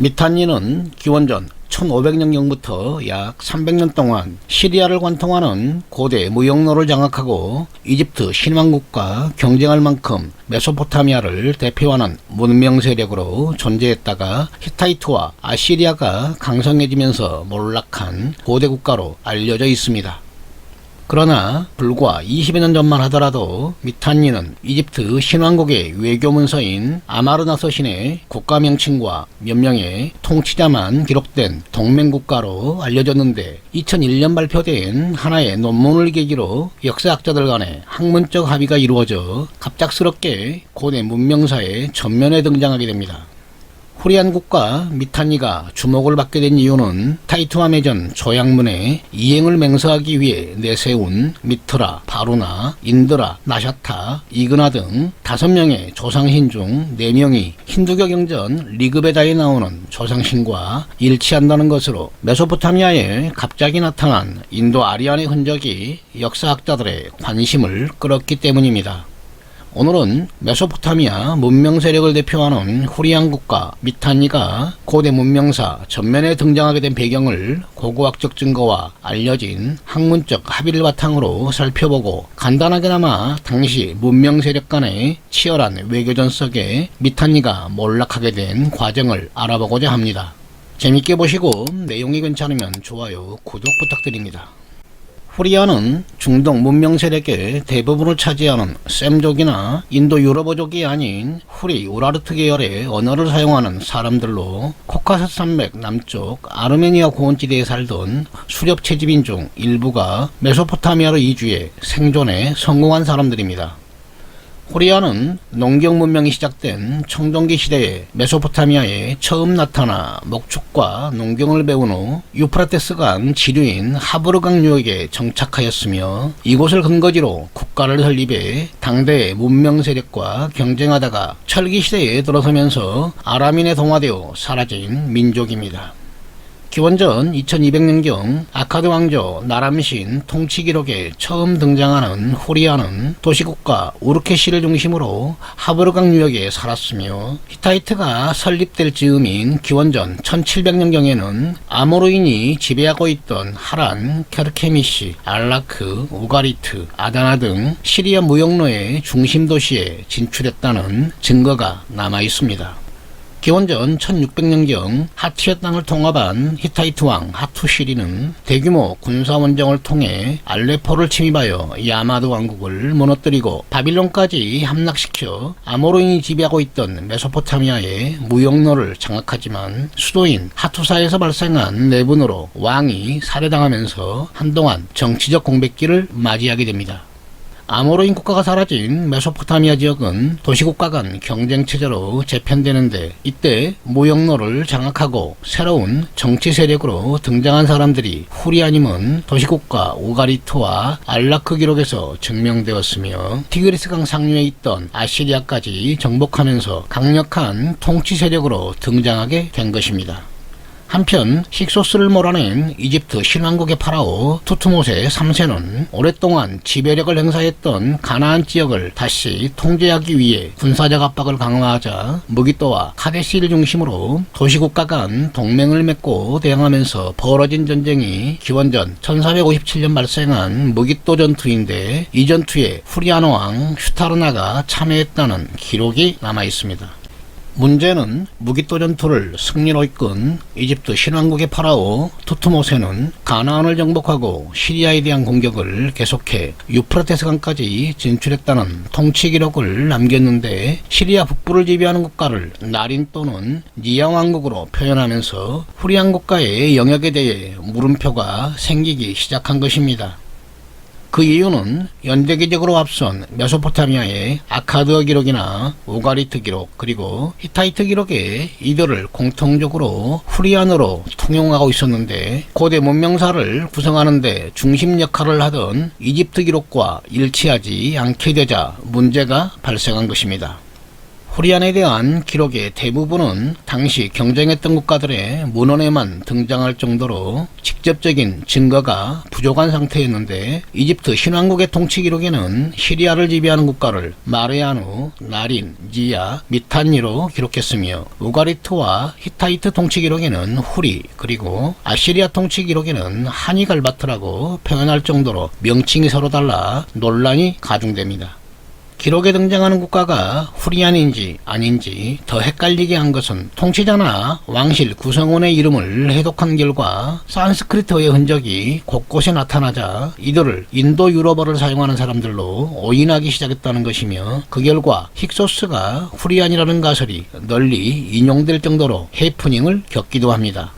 미탄니는 기원전 1500년경부터 약 300년 동안 시리아를 관통하는 고대 무역로를 장악하고 이집트 신왕국과 경쟁할 만큼 메소포타미아를 대표하는 문명 세력으로 존재했다가 히타이트와 아시리아가 강성해지면서 몰락한 고대 국가로 알려져 있습니다. 그러나 불과 20여 년 전만 하더라도 미탄니는 이집트 신왕국의 외교 문서인 아마르나서 신의 국가 명칭과 몇 명의 통치자만 기록된 동맹국가로 알려졌는데 2001년 발표된 하나의 논문을 계기로 역사학자들 간의 학문적 합의가 이루어져 갑작스럽게 고대 문명사의 전면에 등장하게 됩니다. 후리안 국가 미탄니가 주목을 받게 된 이유는 타이트와 맺은 조약문에 이행을 맹세하기 위해 내세운 미트라, 바루나, 인드라, 나샤타, 이그나 등 5명의 조상신 중 4명이 힌두교 경전 리그베다에 나오는 조상신과 일치한다는 것으로 메소포타미아에 갑자기 나타난 인도 아리안의 흔적이 역사학자들의 관심을 끌었기 때문입니다. 오늘은 메소포타미아 문명 세력을 대표하는 후리안 국가 미탄니가 고대 문명사 전면에 등장하게 된 배경을 고고학적 증거와 알려진 학문적 합의를 바탕으로 살펴보고 간단하게나마 당시 문명 세력 간의 치열한 외교전 속에 미탄니가 몰락하게 된 과정을 알아보고자 합니다. 재밌게 보시고 내용이 괜찮으면 좋아요, 구독 부탁드립니다. 후리안은 중동 문명 세력의 대부분을 차지하는 셈족이나 인도 유럽어족이 아닌 후리 우라르트 계열의 언어를 사용하는 사람들로 코카사스 산맥 남쪽 아르메니아 고원지대에 살던 수렵 채집인 중 일부가 메소포타미아로 이주해 생존에 성공한 사람들입니다. 후리안은 농경 문명이 시작된 청동기 시대에 메소포타미아에 처음 나타나 목축과 농경을 배운 후 유프라테스강 지류인 하브르강 유역에 정착하였으며 이곳을 근거지로 국가를 설립해 당대의 문명 세력과 경쟁하다가 철기 시대에 들어서면서 아람인에 동화되어 사라진 민족입니다. 기원전 2200년경 아카드 왕조 나람신 통치 기록에 처음 등장하는 후리안은 도시국가 우르케시를 중심으로 하브르강 유역에 살았으며 히타이트가 설립될 즈음인 기원전 1700년경에는 아모르인이 지배하고 있던 하란, 케르케미시, 알라크, 우가리트, 아다나 등 시리아 무역로의 중심 도시에 진출했다는 증거가 남아 있습니다. 기원전 1600년경 하티어 땅을 통합한 히타이트 왕 하투시리는 대규모 군사원정을 통해 알레포를 침입하여 야마드 왕국을 무너뜨리고 바빌론까지 함락시켜 아모르인이 지배하고 있던 메소포타미아의 무역로를 장악하지만 수도인 하투사에서 발생한 내분으로 왕이 살해당하면서 한동안 정치적 공백기를 맞이하게 됩니다. 아모르인 국가가 사라진 메소포타미아 지역은 도시국가 간 경쟁체제로 재편되는데 이때 무역로를 장악하고 새로운 정치 세력으로 등장한 사람들이 후리안임은 도시국가 우가리트와 알라크 기록에서 증명되었으며 티그리스강 상류에 있던 아시리아까지 정복하면서 강력한 통치 세력으로 등장하게 된 것입니다. 한편 힉소스를 몰아낸 이집트 신왕국의 파라오 투트모세 3세는 오랫동안 지배력을 행사했던 가나안 지역을 다시 통제하기 위해 군사적 압박을 강화하자 무기또와 카데시를 중심으로 도시국가 간 동맹을 맺고 대항하면서 벌어진 전쟁이 기원전 1457년 발생한 무기또 전투인데 이 전투에 후리안 왕 슈타르나가 참여했다는 기록이 남아있습니다. 문제는 무기또 전투를 승리로 이끈 이집트 신왕국의 파라오 투트모세는 가나안을 정복하고 시리아에 대한 공격을 계속해 유프라테스강까지 진출했다는 통치 기록을 남겼는데 시리아 북부를 지배하는 국가를 나린 또는 니아 왕국으로 표현하면서 후리안 국가의 영역에 대해 물음표가 생기기 시작한 것입니다. 그 이유는 연대기적으로 앞선 메소포타미아의 아카드어 기록이나 우가리트 기록 그리고 히타이트 기록에 이들을 공통적으로 후리안으로 통용하고 있었는데 고대 문명사를 구성하는 데 중심 역할을 하던 이집트 기록과 일치하지 않게 되자 문제가 발생한 것입니다. 후리안에 대한 기록의 대부분은 당시 경쟁했던 국가들의 문헌에만 등장할 정도로 직접적인 증거가 부족한 상태였는데, 이집트 신왕국의 통치 기록에는 시리아를 지배하는 국가를 마르야누, 나린, 지야, 미탄니로 기록했으며, 우가리트와 히타이트 통치 기록에는 후리, 그리고 아시리아 통치 기록에는 하니갈바트라고 표현할 정도로 명칭이 서로 달라 논란이 가중됩니다. 기록에 등장하는 국가가 후리안인지 아닌지 더 헷갈리게 한 것은 통치자나 왕실 구성원의 이름을 해독한 결과 산스크리트어의 흔적이 곳곳에 나타나자 이들을 인도 유럽어를 사용하는 사람들로 오인하기 시작했다는 것이며, 그 결과 힉소스가 후리안이라는 가설이 널리 인용될 정도로 해프닝을 겪기도 합니다.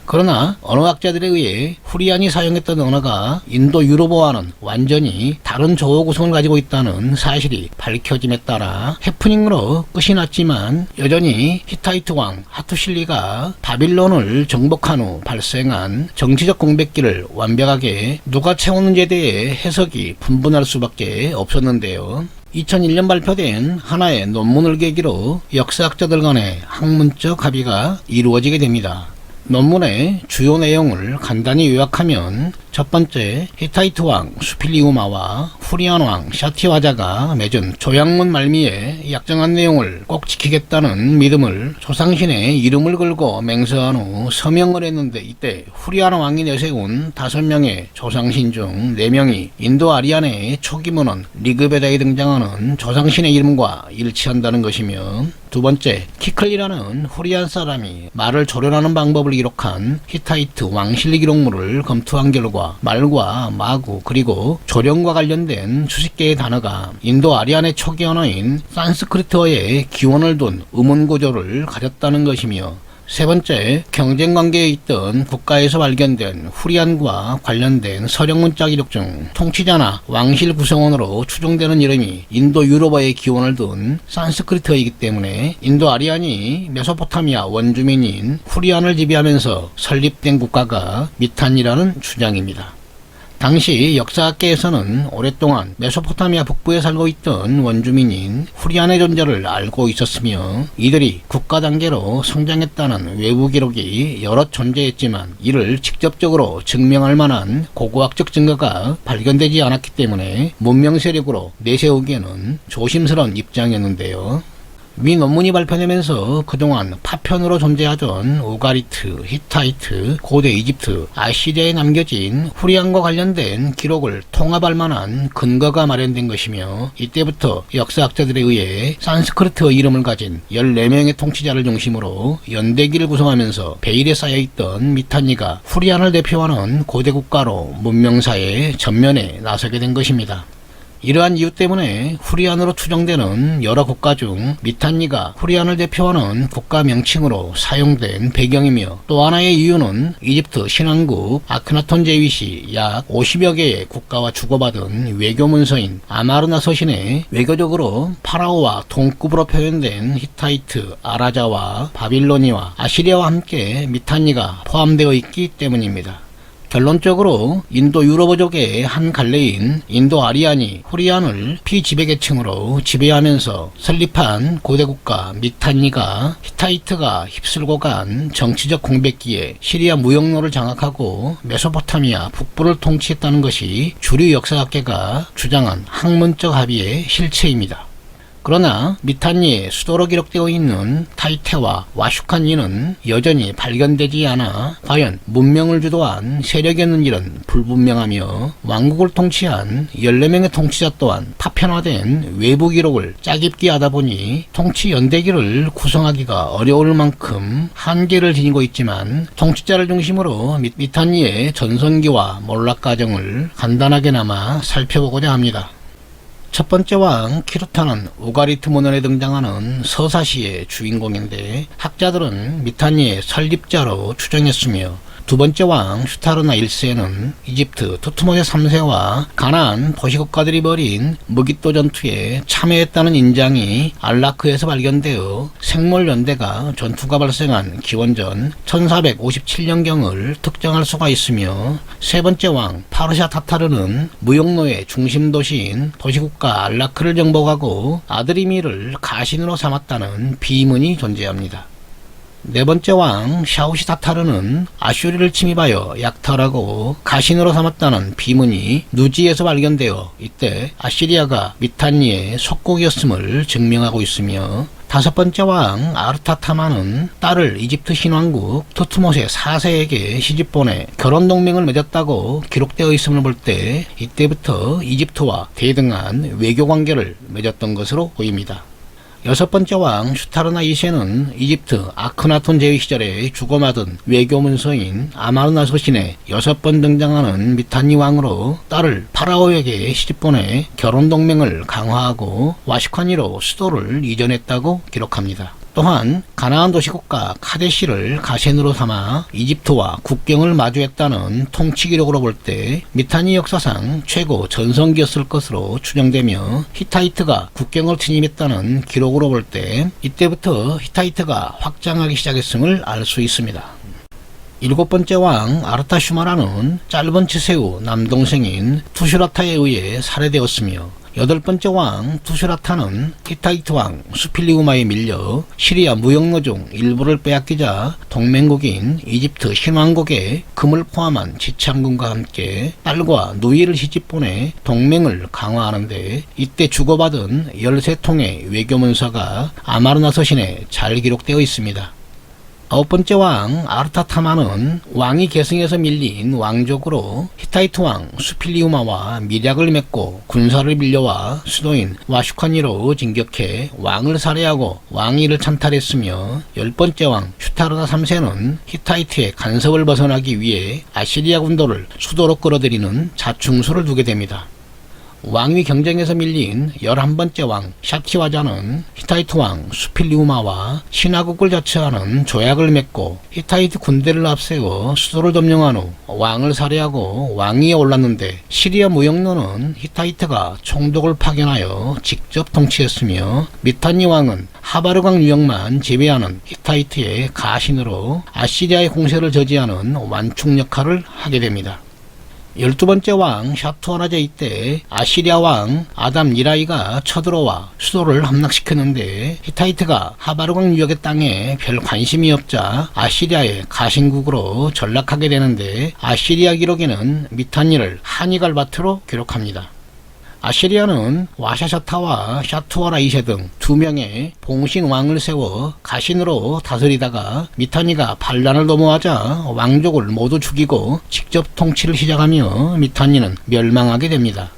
그러나 언어학자들에 의해 후리안이 사용했던 언어가 인도 유럽어와는 완전히 다른 조어 구성을 가지고 있다는 사실이 밝혀짐에 따라 해프닝으로 끝이 났지만, 여전히 히타이트 왕 하투실리가 바빌론을 정복한 후 발생한 정치적 공백기를 완벽하게 누가 채웠는지에 대해 해석이 분분할 수밖에 없었는데요. 2001년 발표된 하나의 논문을 계기로 역사학자들 간의 학문적 합의가 이루어지게 됩니다. 논문의 주요 내용을 간단히 요약하면, 첫 번째, 히타이트 왕 수필리우마와 후리안 왕 샤티와자가 맺은 조약문 말미에 약정한 내용을 꼭 지키겠다는 믿음을 조상신의 이름을 걸고 맹세한 후 서명을 했는데, 이때 후리안 왕이 내세운 5명의 조상신 중 4명이 인도 아리안의 초기 문헌 리그베다에 등장하는 조상신의 이름과 일치한다는 것이며, 두 번째, 키클리라는 후리안 사람이 말을 조련하는 방법을 기록한 히타이트 왕실리 기록물을 검토한 결과 말과 마구 그리고 조련과 관련된 수십 개의 단어가 인도 아리안의 초기 언어인 산스크리트어의 기원을 둔 음운 구조를 가졌다는 것이며, 세 번째, 경쟁관계에 있던 국가에서 발견된 후리안과 관련된 서령문자 기록 중 통치자나 왕실 구성원으로 추정되는 이름이 인도 유럽어의 기원을 둔 산스크리트어이기 때문에 인도 아리안이 메소포타미아 원주민인 후리안을 지배하면서 설립된 국가가 미탄이라는 주장입니다. 당시 역사학계에서는 오랫동안 메소포타미아 북부에 살고 있던 원주민인 후리안의 존재를 알고 있었으며, 이들이 국가 단계로 성장했다는 외부 기록이 여럿 존재했지만 이를 직접적으로 증명할 만한 고고학적 증거가 발견되지 않았기 때문에 문명 세력으로 내세우기에는 조심스러운 입장이었는데요. 위 논문이 발표되면서 그동안 파편으로 존재하던 우가리트, 히타이트, 고대 이집트, 아시리아에 남겨진 후리안과 관련된 기록을 통합할 만한 근거가 마련된 것이며, 이때부터 역사학자들에 의해 산스크리트어 이름을 가진 14명의 통치자를 중심으로 연대기를 구성하면서 베일에 쌓여있던 미탄니가 후리안을 대표하는 고대 국가로 문명사의 전면에 나서게 된 것입니다. 이러한 이유 때문에 후리안으로 추정되는 여러 국가 중 미탄니가 후리안을 대표하는 국가 명칭으로 사용된 배경이며, 또 하나의 이유는 이집트 신왕국 아크나톤 제위시 약 50여 개의 국가와 주고받은 외교 문서인 아마르나 서신에 외교적으로 파라오와 동급으로 표현된 히타이트, 아라자와 바빌로니와 아시리아와 함께 미탄니가 포함되어 있기 때문입니다. 결론적으로 인도 유럽어족의 한 갈래인 인도 아리안이 후리안을 피지배계층으로 지배하면서 설립한 고대국가 미탄니가 히타이트가 휩쓸고 간 정치적 공백기에 시리아 무역로를 장악하고 메소포타미아 북부를 통치했다는 것이 주류 역사학계가 주장한 학문적 합의의 실체입니다. 그러나 미탄니의 수도로 기록되어 있는 타이테와 와슈칸니는 여전히 발견되지 않아 과연 문명을 주도한 세력이었는지는 불분명하며, 왕국을 통치한 14명의 통치자 또한 파편화된 외부 기록을 짜깁기 하다 보니 통치 연대기를 구성하기가 어려울 만큼 한계를 지니고 있지만, 통치자를 중심으로 미탄니의 전성기와 몰락 과정을 간단하게나마 살펴보고자 합니다. 첫 번째 왕 키루타는 우가리트 문헌에 등장하는 서사시의 주인공인데, 학자들은 미탄니의 설립자로 추정했으며, 두 번째 왕 슈타르나 1세는 이집트 투트모세 3세와 가나안 도시국가들이 벌인 무기또 전투에 참여했다는 인장이 알라크에서 발견되어 생몰연대가 전투가 발생한 기원전 1457년경을 특정할 수가 있으며, 세 번째 왕 파르샤 타타르는 무역로의 중심 도시인 도시국가 알라크를 정복하고 아드리미를 가신으로 삼았다는 비문이 존재합니다. 네 번째 왕 샤우시 타타르는 아슈리를 침입하여 약탈하고 가신으로 삼았다는 비문이 누지에서 발견되어 이때 아시리아가 미탄니의 속국이었음을 증명하고 있으며, 다섯 번째 왕 아르타타마는 딸을 이집트 신왕국 투트모세 4세에게 시집보내 결혼동맹을 맺었다고 기록되어 있음을 볼 때 이때부터 이집트와 대등한 외교관계를 맺었던 것으로 보입니다. 여섯 번째 왕 슈타르나 2세는 이집트 아크나톤 제위 시절에 주고받은 외교문서인 아마르나 서신에 6번 등장하는 미탄니 왕으로 딸을 파라오에게 시집보내 결혼동맹을 강화하고 와시카니로 수도를 이전했다고 기록합니다. 또한 가나안 도시국가 카데시를 가센으로 삼아 이집트와 국경을 마주했다는 통치 기록으로 볼 때 미탄니 역사상 최고 전성기였을 것으로 추정되며, 히타이트가 국경을 침입했다는 기록으로 볼 때 이때부터 히타이트가 확장하기 시작했음을 알 수 있습니다. 일곱 번째 왕 아르타슈마라는 짧은 치세우 남동생인 투슈라타에 의해 살해되었으며, 여덟 번째 왕 투슈라타는 히타이트 왕 수필리우마에 밀려 시리아 무역로 중 일부를 빼앗기자 동맹국인 이집트 신왕국에 금을 포함한 지창금과 함께 딸과 누이를 시집보내 동맹을 강화하는데, 이때 주고받은 13통의 외교문서가 아마르나 서신에 잘 기록되어 있습니다. 아홉 번째 왕 아르타타마는 왕위 계승에서 밀린 왕족으로 히타이트 왕 수필리우마와 밀약을 맺고 군사를 빌려와 수도인 와슈카니로 진격해 왕을 살해하고 왕위를 찬탈했으며, 열 번째 왕 슈타르나 3세는 히타이트의 간섭을 벗어나기 위해 아시리아 군도를 수도로 끌어들이는 자충수를 두게 됩니다. 왕위 경쟁에서 밀린 11번째 왕 샤티와자는 히타이트 왕 수필리우마와 신하국을 자처하는 조약을 맺고 히타이트 군대를 앞세워 수도를 점령한 후 왕을 살해하고 왕위에 올랐는데, 시리아 무역로는 히타이트가 총독을 파견하여 직접 통치했으며, 미탄니 왕은 하바르강 유역만 제외하는 히타이트의 가신으로 아시리아의 공세를 저지하는 완충 역할을 하게 됩니다. 12번째 왕 샤투아라제 이때 아시리아 왕 아담 니라이가 쳐들어와 수도를 함락시켰는데, 히타이트가 하바르강 유역의 땅에 별 관심이 없자 아시리아의 가신국으로 전락하게 되는데, 아시리아 기록에는 미탄니를 하니갈바트로 기록합니다. 아시리아는 와샤샤타와 샤투아라 2세 등 2명의 봉신 왕을 세워 가신으로 다스리다가 미탄니가 반란을 도모하자 왕족을 모두 죽이고 직접 통치를 시작하며 미탄니는 멸망하게 됩니다.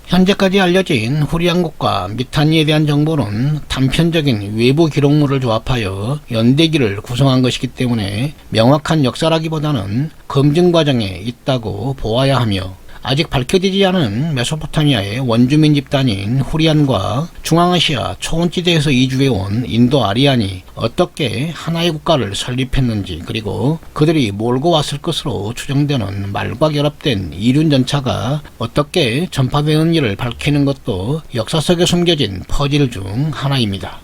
현재까지 알려진 후리왕국과 미탄니에 대한 정보는 단편적인 외부 기록물을 조합하여 연대기를 구성한 것이기 때문에 명확한 역사라기보다는 검증 과정에 있다고 보아야 하며, 아직 밝혀지지 않은 메소포타미아의 원주민 집단인 후리안과 중앙아시아 초원지대에서 이주해온 인도 아리안이 어떻게 하나의 국가를 설립했는지, 그리고 그들이 몰고 왔을 것으로 추정되는 말과 결합된 이륜 전차가 어떻게 전파되는지를 밝히는 것도 역사 속에 숨겨진 퍼즐 중 하나입니다.